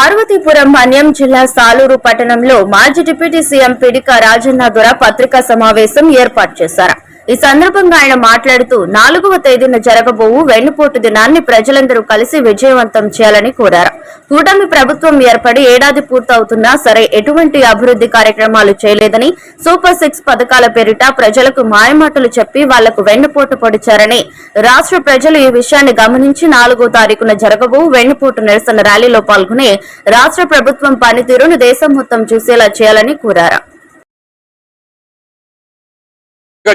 పార్వతీపురం మన్యం జిల్లా సాలూరు పట్టణంలో మాజీ డిప్యూటీ సీఎం పిడిక రాజన్న దొర పత్రికా సమావేశం ఏర్పాటు చేశారు. ఈ సందర్భంగా ఆయన మాట్లాడుతూ 4వ తేదీన జరగబోవు వెన్నుపోటు దినాన్ని ప్రజలందరూ కలిసి విజయవంతం చేయాలని కోరారు. కూటమి ప్రభుత్వం ఏర్పడి ఏడాది పూర్తవుతున్నా సరే ఎటువంటి అభివృద్ధి కార్యక్రమాలు చేయలేదని, సూపర్ 6 పథకాల పేరిట ప్రజలకు మాయమాటలు చెప్పి వాళ్లకు వెన్నుపోటు పొడిచారని, రాష్ట్ర ప్రజలు ఈ విషయాన్ని గమనించి 4వ తారీఖున జరగబోవు వెన్నుపోటు నిరసన ర్యాలీలో పాల్గొని రాష్ట్ర ప్రభుత్వం పనితీరును దేశం మొత్తం చూసేలా చేయాలని కోరారు.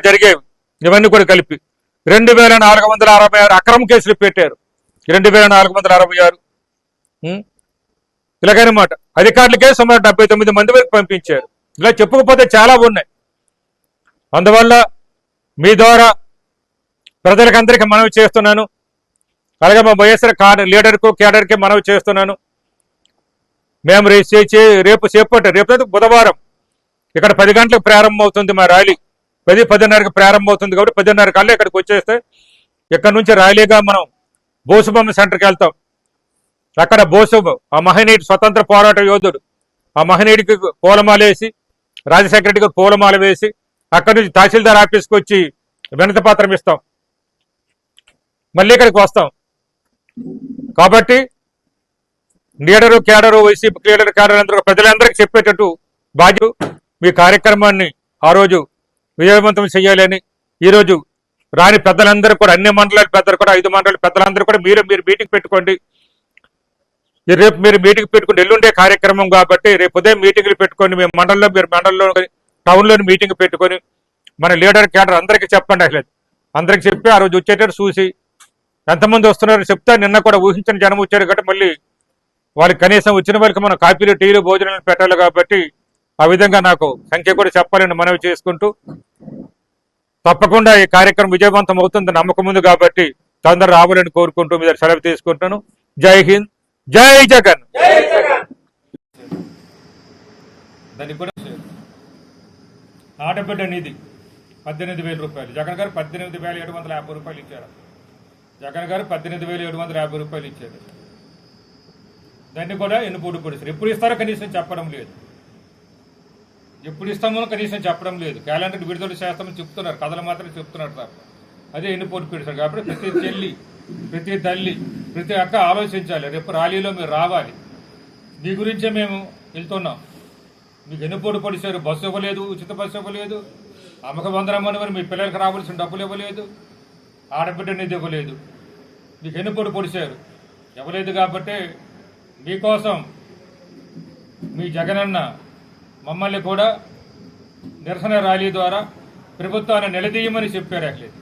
జరిగేవి ఇవన్నీ కూడా కలిపి 2466 అక్రమ కేసులు పెట్టారు. 2466 ఇలాగనమాట. అధికారులకే సుమారు 79 మంది వరకు పంపించారు. ఇలా చెప్పుకపోతే చాలా ఉన్నాయి. అందువల్ల మీ ద్వారా ప్రజలకందరికీ మనవి చేస్తున్నాను. అలాగే మా వైఎస్ఆర్ లీడర్కు కేడర్కి మనవి చేస్తున్నాను. మేము రేపు బుధవారం ఇక్కడ 10 గంటలకు ప్రారంభం అవుతుంది మా ర్యాలీ. 10:30కి ప్రారంభం అవుతుంది కాబట్టి 10:30 కల్లా ఇక్కడికి వచ్చేస్తే ఇక్కడ నుంచి ర్యాలీగా మనం బోసుబొమ్మ సెంటర్కి వెళ్తాం. అక్కడ ఆ మహనీయుడు స్వతంత్ర పోరాట యోధుడు, ఆ మహనీయుడికి పూలమాల వేసి, రాజశేఖర రెడ్డికి పూలమాల వేసి అక్కడి నుంచి తహసీల్దార్ ఆఫీస్కి వచ్చి వినతి పత్రం ఇస్తాం. మళ్ళీ ఇక్కడికి వస్తాం. కాబట్టి leader cadre YCP leader cadre అందరూ ప్రజలందరికీ చెప్పేటట్టు బాధ్యత మీ కార్యక్రమాన్ని ఆ రోజు విజయవంతం చేయాలని ఈరోజు రాని పెద్దలందరూ కూడా, అన్ని మండలాల పెద్దలు కూడా, 5 మండలాల పెద్దలందరూ కూడా మీరు మీటింగ్ పెట్టుకోండి. రేపు మీరు మీటింగ్ పెట్టుకుని ఎల్లుండే కార్యక్రమం కాబట్టి రేపు ఉదయం మీటింగ్లు పెట్టుకొని మీ మండలంలో టౌన్లోని మీటింగ్ పెట్టుకొని మన లీడర్ కేడర్ అందరికీ చెప్పండి. అసలు అందరికి చెప్పి ఆ రోజు వచ్చేటట్టు చూసి ఎంతమంది వస్తున్నారో చెప్తా. నిన్న కూడా ఊహించిన జనం వచ్చారు కాబట్టి మళ్ళీ వాళ్ళకి కనీసం వచ్చిన వాళ్ళకి మనం కాఫీలు టీలు భోజనాలు పెట్టాలి కాబట్టి ఆ విధంగా నాకు సంఖ్య కూడా చెప్పాలని మనవి చేసుకుంటూ, తప్పకుండా ఈ కార్యక్రమం విజయవంతం అవుతుంది నమ్మకం ఉంది కాబట్టి తొందర రావాలని కోరుకుంటూ మీద సెలవు తీసుకుంటాను. జై హింద్, జై జగన్. దానికి కూడా ఆడబిడ్డ నిధి 18,000 రూపాయలు జగన్ గారు 18,750 రూపాయలు ఇచ్చారు. జగన్ గారు 18,750 రూపాయలు ఇచ్చారు. దాన్ని కూడా ఎన్నుపోటు పొడిచారు. ఎప్పుడు ఇస్తారో కనీసం చెప్పడం లేదు. ఎప్పుడు ఇస్తామో కనీసం చెప్పడం లేదు. క్యాలెండర్ విడుదల చేస్తామని చెప్తున్నారు, కథలు మాత్రం చెప్తున్నారు సార్. అదే ఎన్నుపోటు పెడతారు. కాబట్టి ప్రతి చెల్లి, ప్రతి తల్లి, ప్రతి అక్క ఆలోచించాలి. రేపు ర్యాలీలో మీరు రావాలి. మీ గురించే మేము వెళ్తున్నాం. మీకు ఎన్నుపోటు పొడిచారు. బస్సు ఇవ్వలేదు, ఉచిత బస్సు ఇవ్వలేదు, అమ్మక వందరమ్మని మరి మీ పిల్లలకు రావాల్సిన డబ్బులు ఇవ్వలేదు, ఆడబిడ్డ నిధి ఇవ్వలేదు. మీకు ఎన్నుపోటు పొడిచారు. ఇవ్వలేదు కాబట్టి మీకోసం మీ జగనన్న మమ్మల్ని కూడా నిరసన ర్యాలీ ద్వారా ప్రభుత్వాన్ని నిలదీయమని చెప్పారు. అట్లేదు